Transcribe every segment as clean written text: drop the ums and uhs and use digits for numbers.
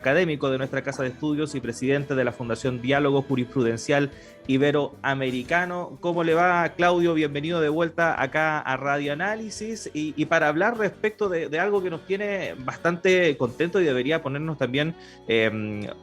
Académico de nuestra Casa de Estudios y presidente de la Fundación Diálogo Jurisprudencial Iberoamericano. ¿Cómo le va, Claudio? Bienvenido de vuelta acá a Radio Análisis y para hablar respecto de algo que nos tiene bastante contentos y debería ponernos también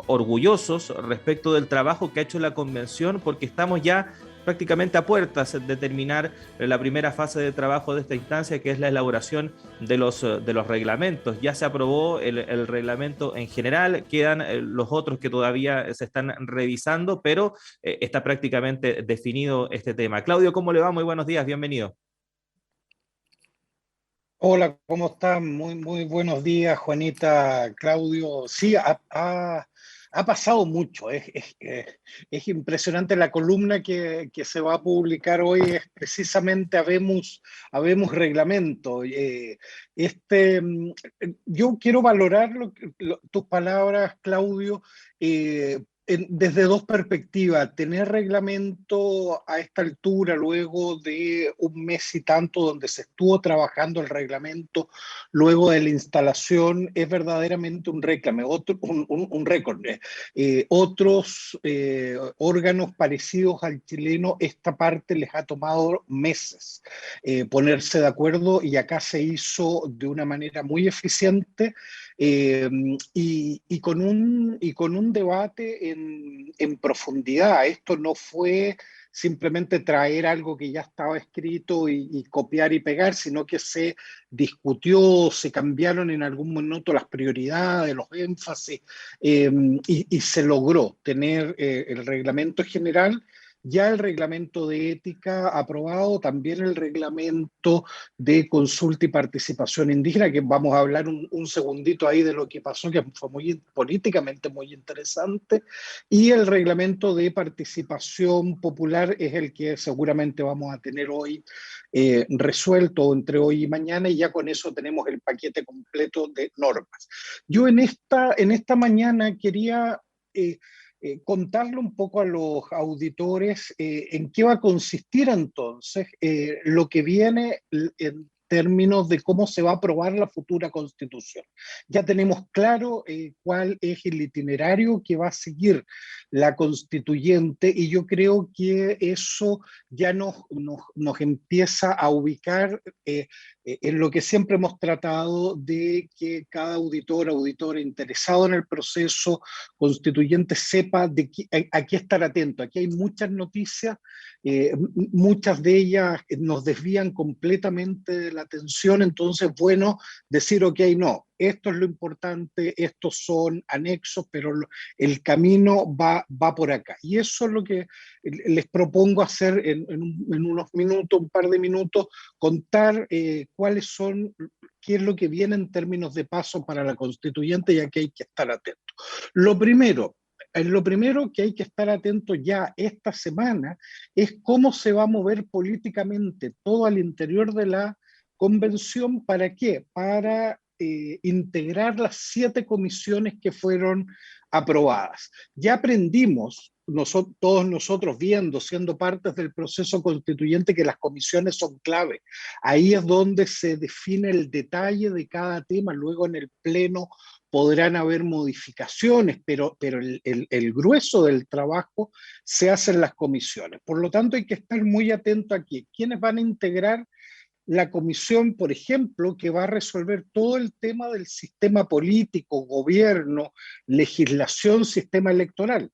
orgullosos respecto del trabajo que ha hecho la convención, porque estamos ya prácticamente a puertas de terminar la primera fase de trabajo de esta instancia, que es la elaboración de los reglamentos. Ya se aprobó el reglamento en general, quedan los otros que todavía se están revisando, pero está prácticamente definido este tema. Claudio, ¿cómo le va? Muy buenos días, bienvenido. Hola, ¿cómo están? Muy buenos días, Juanita, Claudio. Sí, ha pasado mucho. Es impresionante la columna que se va a publicar hoy. Es precisamente habemos reglamento. Yo quiero valorar tus palabras, Claudio. Desde dos perspectivas, tener reglamento a esta altura, luego de un mes y tanto donde se estuvo trabajando el reglamento, luego de la instalación, es verdaderamente un réclame, un récord. Otros órganos parecidos al chileno, esta parte les ha tomado meses ponerse de acuerdo y acá se hizo de una manera muy eficiente y con un debate en profundidad. Esto no fue simplemente traer algo que ya estaba escrito y copiar y pegar, sino que se discutió, se cambiaron en algún minuto las prioridades, los énfasis, y se logró tener el reglamento general, ya el reglamento de ética aprobado, también el reglamento de consulta y participación indígena, que vamos a hablar un segundito ahí de lo que pasó, que fue políticamente muy interesante, y el reglamento de participación popular es el que seguramente vamos a tener hoy resuelto entre hoy y mañana, y ya con eso tenemos el paquete completo de normas. Yo en esta mañana quería contarle un poco a los auditores en qué va a consistir entonces lo que viene en términos de cómo se va a aprobar la futura constitución. Ya tenemos claro cuál es el itinerario que va a seguir la constituyente y yo creo que eso ya nos empieza a ubicar en lo que siempre hemos tratado de que cada auditora interesado en el proceso constituyente sepa a qué estar atento. Aquí hay muchas noticias, muchas de ellas nos desvían completamente de la atención, entonces bueno decir, ok, no, esto es lo importante, estos son anexos, pero el camino va por acá. Y eso es lo que les propongo hacer en unos minutos, un par de minutos, contar cuáles son, qué es lo que viene en términos de paso para la constituyente, ya que hay que estar atento. Lo primero que hay que estar atento ya esta semana es cómo se va a mover políticamente todo al interior de la convención. ¿Para qué? Para integrar las 7 comisiones que fueron aprobadas. Ya aprendimos, todos nosotros siendo partes del proceso constituyente, que las comisiones son clave. Ahí es donde se define el detalle de cada tema. Luego en el pleno podrán haber modificaciones, pero el grueso del trabajo se hace en las comisiones. Por lo tanto, hay que estar muy atento aquí. ¿Quiénes van a integrar la comisión, por ejemplo, que va a resolver todo el tema del sistema político, gobierno, legislación, sistema electoral?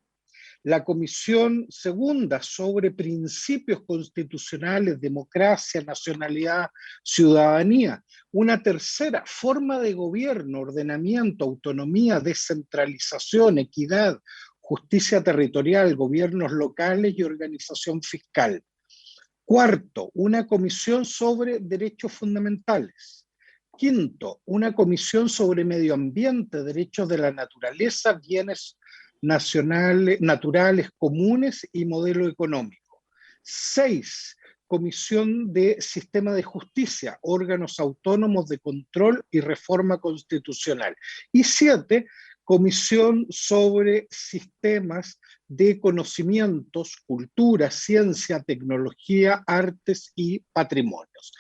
La comisión segunda sobre principios constitucionales, democracia, nacionalidad, ciudadanía. Una tercera, forma de gobierno, ordenamiento, autonomía, descentralización, equidad, justicia territorial, gobiernos locales y organización fiscal. Cuarto, una comisión sobre derechos fundamentales. Quinto, una comisión sobre medio ambiente, derechos de la naturaleza, bienes nacionales, naturales comunes y modelo económico. 6. Comisión de Sistema de Justicia, órganos autónomos de control y reforma constitucional. Y 7. Comisión sobre sistemas de conocimientos, cultura, ciencia, tecnología, artes y patrimonios.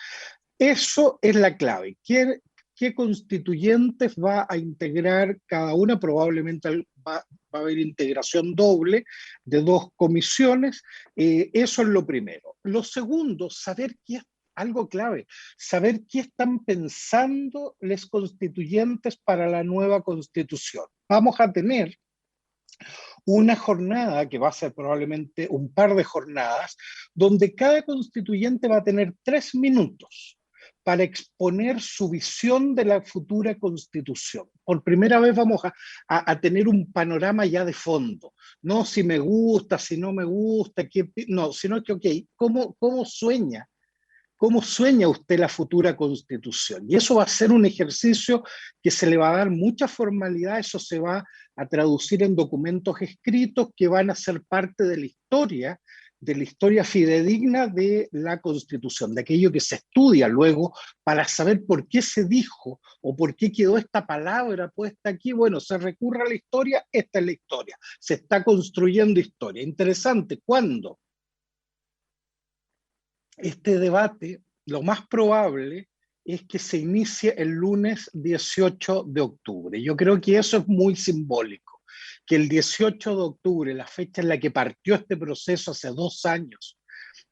Eso es la clave. ¿Qué qué constituyentes va a integrar cada una, probablemente va a haber integración doble de 2 comisiones. Eso es lo primero. Lo segundo, saber qué es algo clave, saber qué están pensando los constituyentes para la nueva constitución. Vamos a tener una jornada, que va a ser probablemente un par de jornadas, donde cada constituyente va a tener 3 minutos para exponer su visión de la futura constitución. Por primera vez vamos a tener un panorama ya de fondo, no si me gusta, si no me gusta, no, sino que, ok, ¿cómo sueña? ¿Cómo sueña usted la futura constitución? Y eso va a ser un ejercicio que se le va a dar mucha formalidad, eso se va a traducir en documentos escritos que van a ser parte de la historia fidedigna de la Constitución, de aquello que se estudia luego para saber por qué se dijo o por qué quedó esta palabra puesta aquí. Bueno, se recurre a la historia, esta es la historia, se está construyendo historia. Interesante, ¿cuándo? Este debate, lo más probable es que se inicie el lunes 18 de octubre. Yo creo que eso es muy simbólico, que el 18 de octubre, la fecha en la que partió este proceso hace 2 años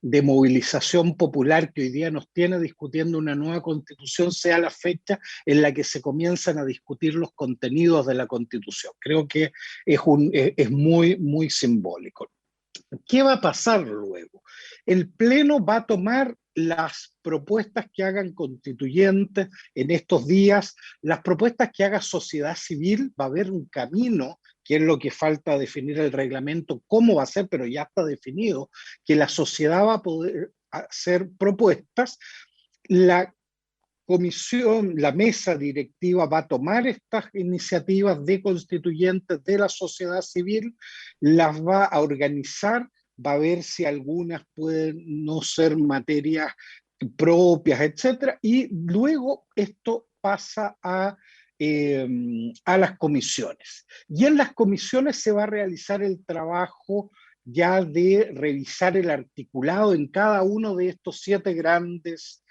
de movilización popular que hoy día nos tiene discutiendo una nueva constitución, sea la fecha en la que se comienzan a discutir los contenidos de la constitución. Creo que es muy, muy simbólico. ¿Qué va a pasar luego? El Pleno va a tomar las propuestas que hagan constituyentes en estos días, las propuestas que haga sociedad civil, va a haber un camino, que es lo que falta definir el reglamento, cómo va a ser, pero ya está definido, que la sociedad va a poder hacer propuestas. La comisión, la mesa directiva va a tomar estas iniciativas de constituyentes de la sociedad civil, las va a organizar, va a ver si algunas pueden no ser materias propias, etcétera, y luego esto pasa a las comisiones. Y en las comisiones se va a realizar el trabajo ya de revisar el articulado en cada uno de estos 7 grandes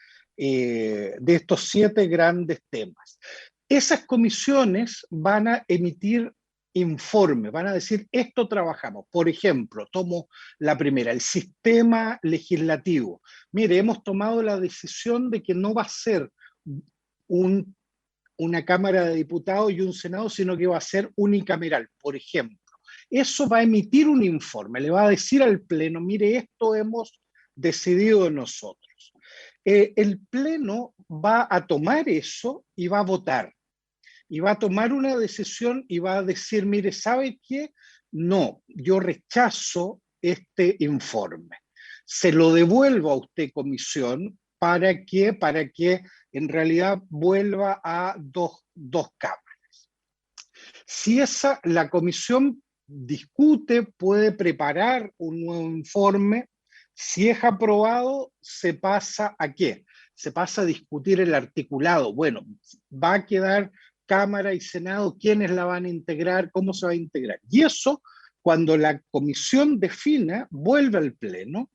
temas. Esas comisiones van a emitir informes, van a decir, esto trabajamos. Por ejemplo, tomo la primera, el sistema legislativo. Mire, hemos tomado la decisión de que no va a ser una Cámara de Diputados y un Senado, sino que va a ser unicameral, por ejemplo. Eso va a emitir un informe, le va a decir al Pleno, mire, esto hemos decidido nosotros. El Pleno va a tomar eso y va a votar. Y va a tomar una decisión y va a decir, mire, ¿sabe qué? No, yo rechazo este informe. Se lo devuelvo a usted, comisión, para que en realidad vuelva a dos cámaras. Si la comisión discute, puede preparar un nuevo informe. Si es aprobado, ¿se pasa a qué? Se pasa a discutir el articulado. Bueno, va a quedar Cámara y Senado, quiénes la van a integrar, cómo se va a integrar. Y eso, cuando la comisión defina, vuelve al Pleno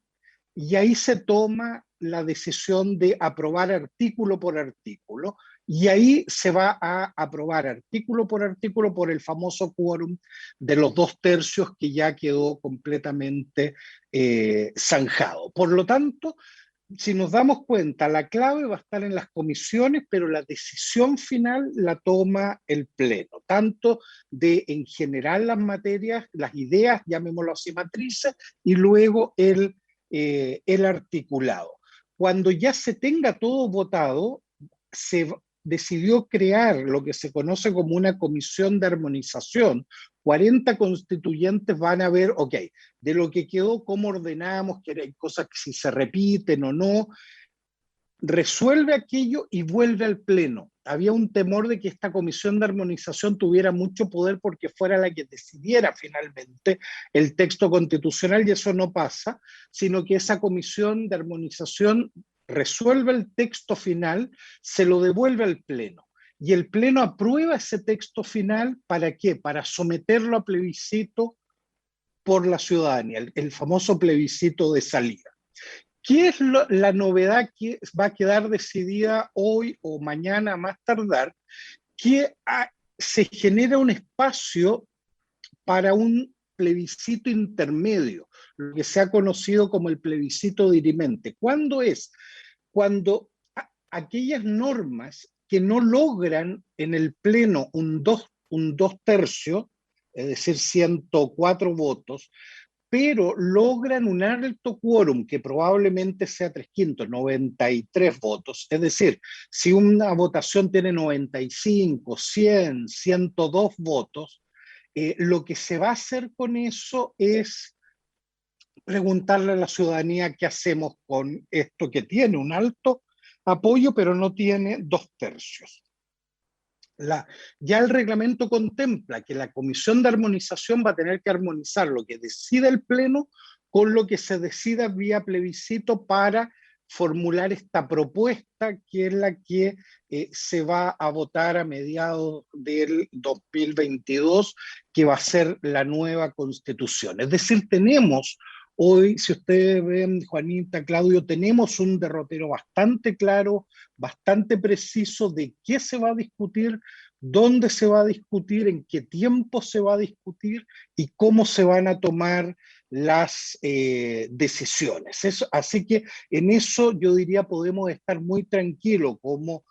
y ahí se toma la decisión de aprobar artículo por artículo, y ahí se va a aprobar artículo por el famoso quórum de los 2/3 que ya quedó completamente zanjado. Por lo tanto, si nos damos cuenta, la clave va a estar en las comisiones, pero la decisión final la toma el Pleno, tanto de en general las materias, las ideas, llamémoslo así, matrices, y luego el articulado. Cuando ya se tenga todo votado, se decidió crear lo que se conoce como una comisión de armonización. 40 constituyentes van a ver, ok, de lo que quedó, cómo ordenamos, que hay cosas que si se repiten o no, resuelve aquello y vuelve al Pleno. Había un temor de que esta comisión de armonización tuviera mucho poder porque fuera la que decidiera finalmente el texto constitucional, y eso no pasa, sino que esa comisión de armonización resuelve el texto final, se lo devuelve al Pleno. Y el Pleno aprueba ese texto final, ¿para qué? Para someterlo a plebiscito por la ciudadanía, el famoso plebiscito de salida. ¿Qué es la novedad que va a quedar decidida hoy o mañana a más tardar? Que se genera un espacio para un plebiscito intermedio, lo que se ha conocido como el plebiscito dirimente. ¿Cuándo es? Cuando aquellas normas que no logran en el Pleno un dos tercios, es decir, 104 votos, pero logran un alto quórum, que probablemente sea 3/5, 93 votos. Es decir, si una votación tiene 95, 100, 102 votos, lo que se va a hacer con eso es preguntarle a la ciudadanía qué hacemos con esto que tiene un alto apoyo, pero no tiene 2/3. Ya el reglamento contempla que la Comisión de Armonización va a tener que armonizar lo que decida el Pleno con lo que se decida vía plebiscito para formular esta propuesta, que es la que se va a votar a mediados del 2022, que va a ser la nueva Constitución. Es decir, tenemos hoy, si ustedes ven, Juanita, Claudio, tenemos un derrotero bastante claro, bastante preciso de qué se va a discutir, dónde se va a discutir, en qué tiempo se va a discutir y cómo se van a tomar las decisiones. Así que en eso yo diría podemos estar muy tranquilos como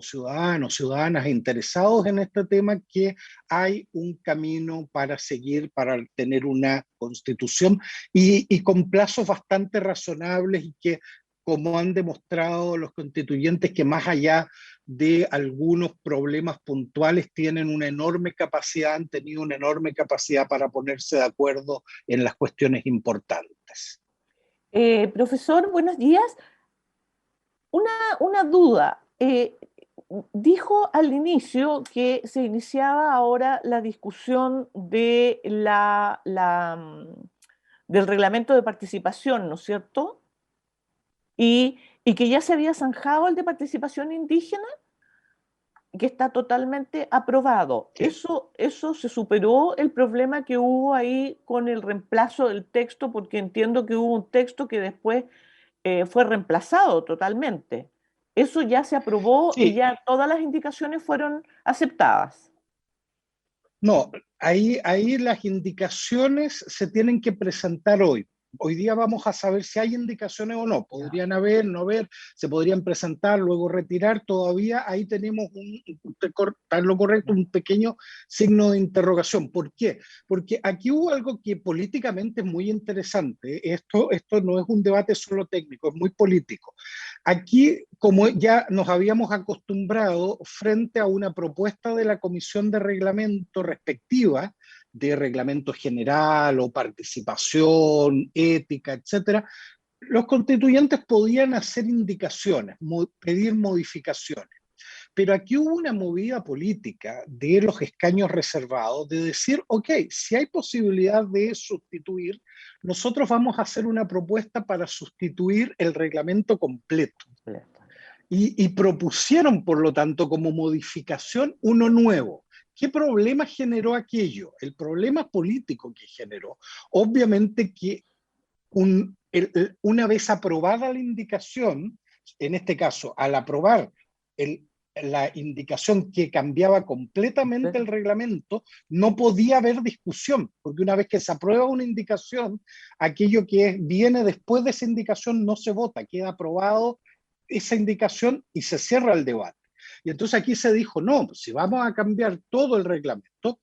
ciudadanos, ciudadanas interesados en este tema, que hay un camino para seguir, para tener una constitución y con plazos bastante razonables y que, como han demostrado los constituyentes, que más allá de algunos problemas puntuales tienen una enorme capacidad, han tenido una enorme capacidad para ponerse de acuerdo en las cuestiones importantes. Profesor, buenos días. Una duda. Dijo al inicio que se iniciaba ahora la discusión de del reglamento de participación, ¿no es cierto? Y que ya se había zanjado el de participación indígena, que está totalmente aprobado. Sí. Eso se superó el problema que hubo ahí con el reemplazo del texto, porque entiendo que hubo un texto que después fue reemplazado totalmente. Eso ya se aprobó y Sí, ya todas las indicaciones fueron aceptadas. no, ahí las indicaciones se tienen que presentar hoy. Hoy día vamos a saber si hay indicaciones o no. Ya. Podrían haber, no haber, se podrían presentar, luego retirar. Todavía ahí tenemos está en lo correcto, un pequeño signo de interrogación. ¿Por qué? Porque aquí hubo algo que políticamente es muy interesante. Esto no es un debate solo técnico, es muy político. Aquí, como ya nos habíamos acostumbrado, frente a una propuesta de la Comisión de Reglamento respectiva, de reglamento general o participación, ética, etcétera, los constituyentes podían hacer indicaciones, pedir modificaciones. Pero aquí hubo una movida política de los escaños reservados de decir, ok, si hay posibilidad de sustituir, nosotros vamos a hacer una propuesta para sustituir el reglamento completo. Y propusieron, por lo tanto, como modificación uno nuevo. ¿Qué problema generó aquello? El problema político que generó, obviamente que una vez aprobada la indicación, en este caso, al aprobar la indicación que cambiaba completamente el reglamento, no podía haber discusión, porque una vez que se aprueba una indicación, aquello que viene después de esa indicación no se vota, queda aprobado esa indicación y se cierra el debate. Y entonces aquí se dijo, no, pues si vamos a cambiar todo el reglamento,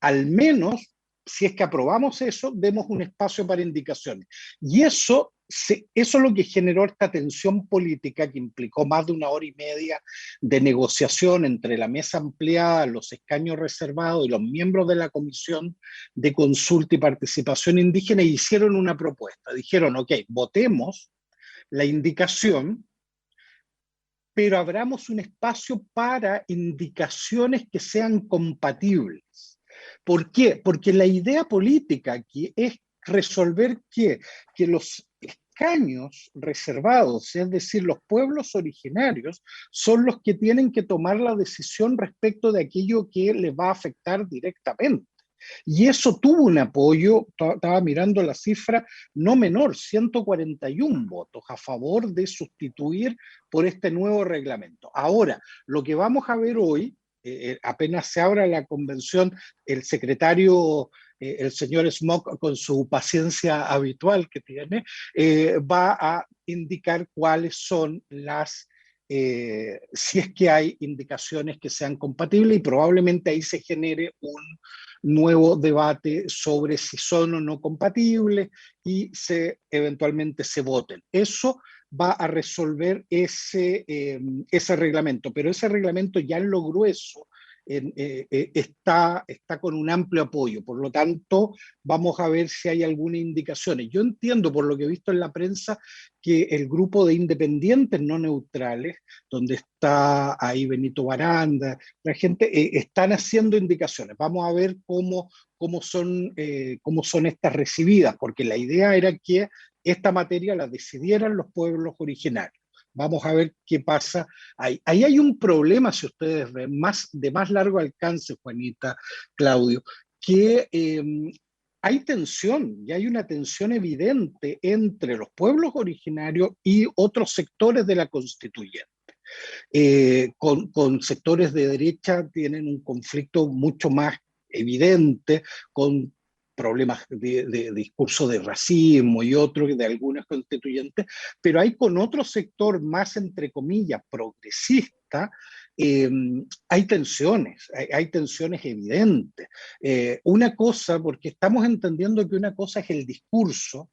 al menos, si es que aprobamos eso, demos un espacio para indicaciones. Y eso es lo que generó esta tensión política que implicó más de 1 hora y media de negociación entre la mesa ampliada, los escaños reservados y los miembros de la Comisión de Consulta y Participación Indígena, y hicieron una propuesta. Dijeron, ok, votemos la indicación, pero abramos un espacio para indicaciones que sean compatibles. ¿Por qué? Porque la idea política aquí es resolver que los escaños reservados, es decir, los pueblos originarios, son los que tienen que tomar la decisión respecto de aquello que les va a afectar directamente. Y eso tuvo un apoyo, estaba mirando la cifra, no menor, 141 votos a favor de sustituir por este nuevo reglamento. Ahora, lo que vamos a ver hoy, apenas se abra la convención, el secretario, el señor Smock, con su paciencia habitual que tiene, va a indicar cuáles son si es que hay indicaciones que sean compatibles, y probablemente ahí se genere un nuevo debate sobre si son o no compatibles y eventualmente se voten. Eso va a resolver ese reglamento, pero ese reglamento ya en lo grueso está con un amplio apoyo. Por lo tanto, vamos a ver si hay alguna indicación. Yo entiendo, por lo que he visto en la prensa, que el grupo de independientes no neutrales, donde está ahí Benito Baranda, la gente, están haciendo indicaciones. Vamos a ver cómo son estas recibidas, porque la idea era que esta materia la decidieran los pueblos originarios. Vamos a ver qué pasa ahí. Ahí hay un problema, si ustedes ven, de más largo alcance, Juanita, Claudio, que hay tensión, y hay una tensión evidente entre los pueblos originarios y otros sectores de la constituyente. Con sectores de derecha tienen un conflicto mucho más evidente, con problemas de discurso de racismo y otros de algunos constituyentes, pero hay con otro sector más, entre comillas, progresista, hay tensiones evidentes. Una cosa, porque estamos entendiendo que una cosa es el discurso,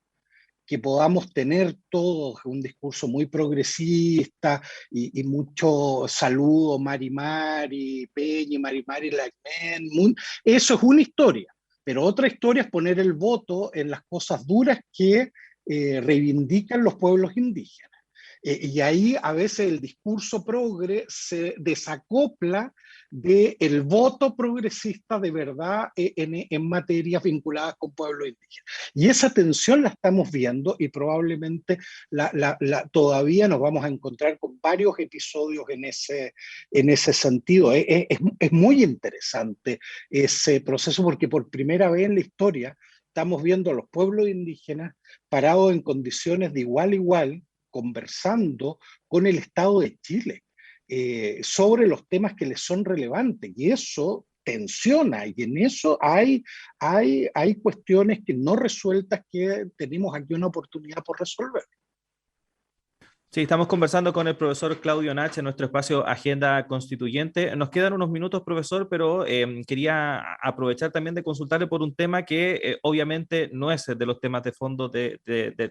que podamos tener todos un discurso muy progresista y mucho saludo, Mari Mari, Peña, Mari Mari, Lagmen, eso es una historia, pero otra historia es poner el voto en las cosas duras que reivindican los pueblos indígenas. Y ahí a veces el discurso progre se desacopla del voto progresista de verdad en materias vinculadas con pueblos indígenas. Y esa tensión la estamos viendo, y probablemente todavía nos vamos a encontrar con varios episodios en ese sentido. Es muy interesante ese proceso, porque por primera vez en la historia estamos viendo a los pueblos indígenas parados en condiciones de igual a igual, conversando con el Estado de Chile sobre los temas que les son relevantes, y eso tensiona, y en eso hay cuestiones que no resueltas, que tenemos aquí una oportunidad por resolver. Sí, estamos conversando con el profesor Claudio Nach en nuestro espacio Agenda Constituyente. Nos quedan unos minutos, profesor, pero quería aprovechar también de consultarle por un tema que obviamente no es de los temas de fondo de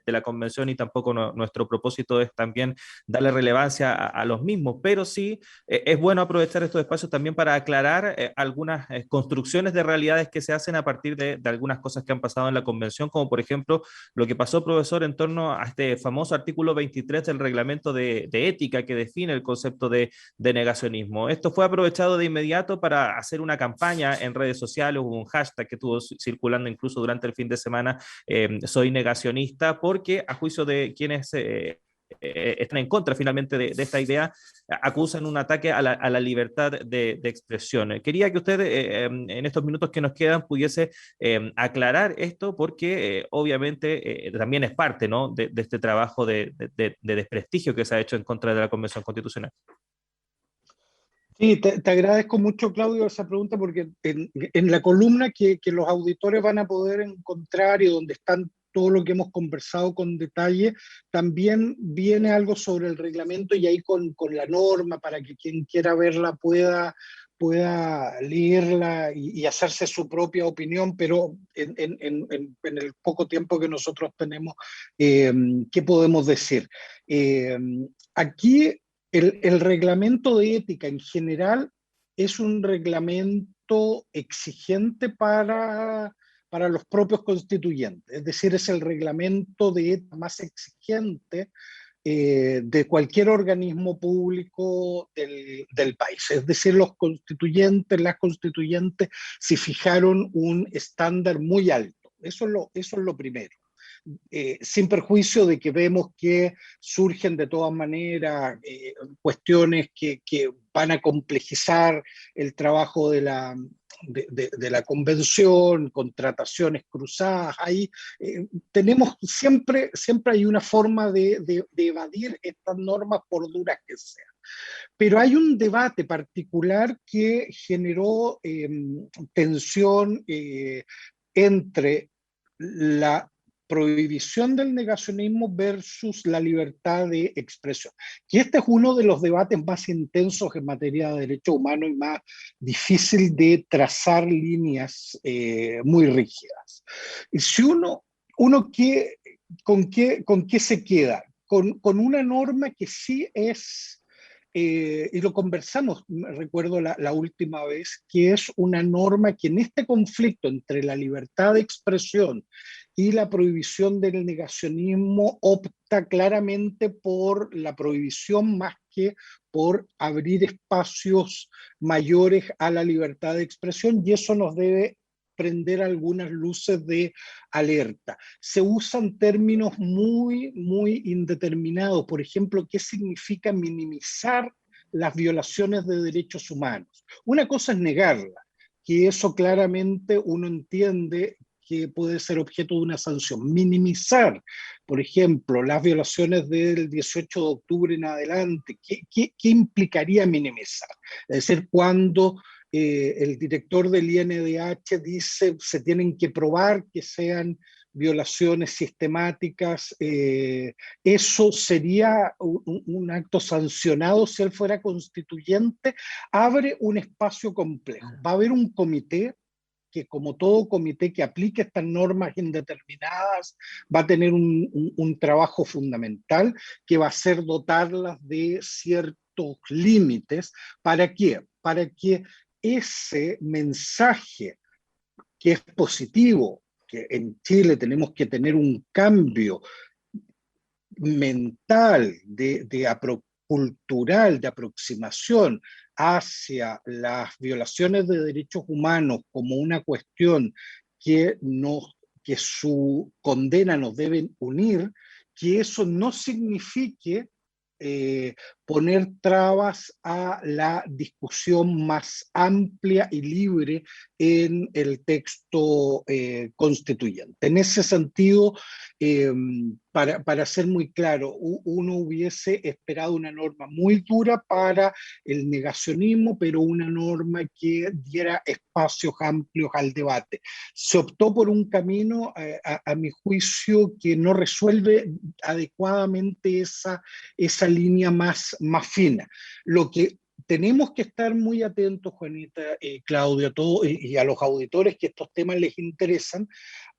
la convención, y tampoco nuestro propósito es también darle relevancia a los mismos, pero sí es bueno aprovechar estos espacios también para aclarar algunas construcciones de realidades que se hacen a partir de algunas cosas que han pasado en la convención, como por ejemplo lo que pasó, profesor, en torno a este famoso artículo 23 del reglamento de ética que define el concepto de negacionismo. Esto fue aprovechado de inmediato para hacer una campaña en redes sociales, hubo un hashtag que estuvo circulando incluso durante el fin de semana, soy negacionista, porque a juicio de quienes están en contra finalmente de esta idea, acusan un ataque a la libertad de expresión. Quería que usted en estos minutos que nos quedan pudiese aclarar esto, porque obviamente también es parte, ¿no?, de este trabajo de desprestigio que se ha hecho en contra de la Convención Constitucional. Sí, te agradezco mucho, Claudio, esa pregunta, porque en la columna que los auditores van a poder encontrar, y donde están todo lo que hemos conversado con detalle, también viene algo sobre el reglamento, y ahí con la norma, para que quien quiera verla pueda leerla y hacerse su propia opinión, pero en el poco tiempo que nosotros tenemos, ¿qué podemos decir? Aquí el reglamento de ética en general es un reglamento exigente para los propios constituyentes, es decir, es el reglamento de ética más exigente de cualquier organismo público del país. Es decir, las constituyentes se fijaron un estándar muy alto. Eso es lo primero. Sin perjuicio de que vemos que surgen de todas maneras cuestiones que van a complejizar el trabajo de la convención, contrataciones cruzadas. Ahí siempre hay una forma de evadir estas normas por duras que sean. Pero hay un debate particular que generó tensión entre la prohibición del negacionismo versus la libertad de expresión. Y este es uno de los debates más intensos en materia de derechos humanos y más difícil de trazar líneas muy rígidas. Y si ¿con qué se queda? Con una norma que sí es, y lo conversamos, recuerdo la última vez, que es una norma que en este conflicto entre la libertad de expresión y la prohibición del negacionismo opta claramente por la prohibición más que por abrir espacios mayores a la libertad de expresión, y eso nos debe prender algunas luces de alerta. Se usan términos muy, muy indeterminados. Por ejemplo, ¿qué significa minimizar las violaciones de derechos humanos? Una cosa es negarla, que eso claramente uno entiende que puede ser objeto de una sanción. Minimizar, por ejemplo, las violaciones del 18 de octubre en adelante, ¿qué implicaría minimizar? Es decir, cuando el director del INDH dice se tienen que probar que sean violaciones sistemáticas, eso sería un acto sancionado si él fuera constituyente, abre un espacio complejo. Va a haber un comité que, como todo comité que aplique estas normas indeterminadas, va a tener un trabajo fundamental que va a ser dotarlas de ciertos límites. ¿Para qué? Para que ese mensaje que es positivo, que en Chile tenemos que tener un cambio mental, cultural, de aproximación hacia las violaciones de derechos humanos como una cuestión que su condena nos debe unir, que eso no signifique poner trabas a la discusión más amplia y libre en el texto constituyente. En ese sentido, para ser muy claro, uno hubiese esperado una norma muy dura para el negacionismo, pero una norma que diera espacios amplios al debate. Se optó por un camino, a mi juicio, que no resuelve adecuadamente esa línea más fina. Lo que tenemos que estar muy atentos, Juanita, Claudia, y a los auditores que estos temas les interesan,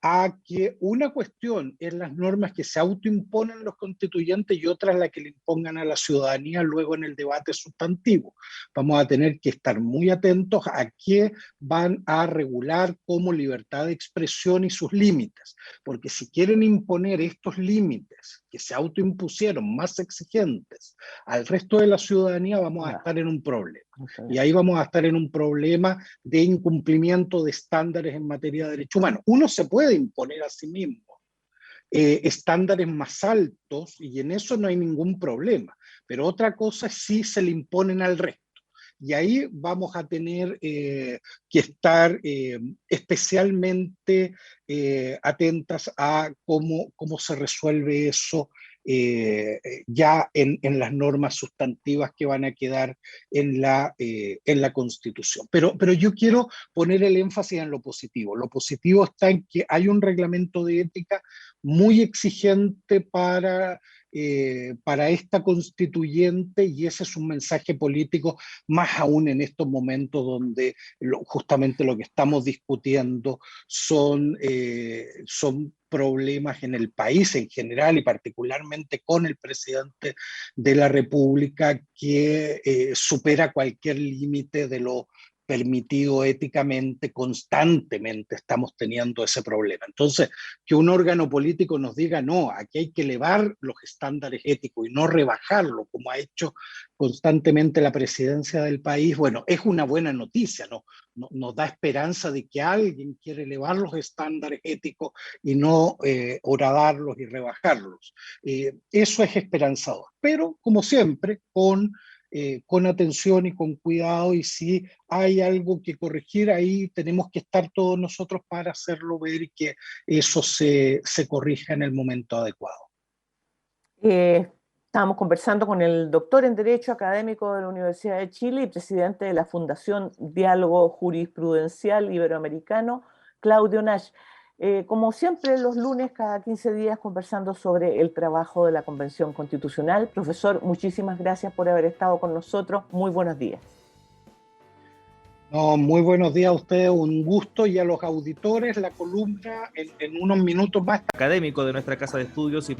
a que una cuestión es las normas que se autoimponen los constituyentes y otra es la que le impongan a la ciudadanía luego en el debate sustantivo. Vamos a tener que estar muy atentos a qué van a regular como libertad de expresión y sus límites, porque si quieren imponer estos límites que se autoimpusieron más exigentes al resto de la ciudadanía, vamos a estar en un problema. Y ahí vamos a estar en un problema de incumplimiento de estándares en materia de derechos humanos. Uno se puede imponer a sí mismo estándares más altos y en eso no hay ningún problema, pero otra cosa es si se le imponen al resto. Y ahí vamos a tener que estar especialmente atentas a cómo se resuelve eso ya en las normas sustantivas que van a quedar en la Constitución. Pero yo quiero poner el énfasis en lo positivo. Lo positivo está en que hay un reglamento de ética muy exigente para esta constituyente, y ese es un mensaje político más aún en estos momentos donde justamente lo que estamos discutiendo son problemas en el país en general y particularmente con el presidente de la República que supera cualquier límite de lo permitido éticamente. Constantemente estamos teniendo ese problema. Entonces, que un órgano político nos diga, no, aquí hay que elevar los estándares éticos y no rebajarlo, como ha hecho constantemente la presidencia del país, bueno, es una buena noticia, ¿no? Nos da esperanza de que alguien quiere elevar los estándares éticos y no horadarlos y rebajarlos. Eso es esperanzador, pero como siempre, con con atención y con cuidado, y si hay algo que corregir, ahí tenemos que estar todos nosotros para hacerlo ver y que eso se corrija en el momento adecuado. Estábamos conversando con el doctor en Derecho académico de la Universidad de Chile y presidente de la Fundación Diálogo Jurisprudencial Iberoamericano, Claudio Nash. Como siempre, los lunes, cada 15 días, conversando sobre el trabajo de la Convención Constitucional. Profesor, muchísimas gracias por haber estado con nosotros. Muy buenos días. No, muy buenos días a ustedes, un gusto, y a los auditores, la columna en unos minutos más. Académico de nuestra casa de estudios y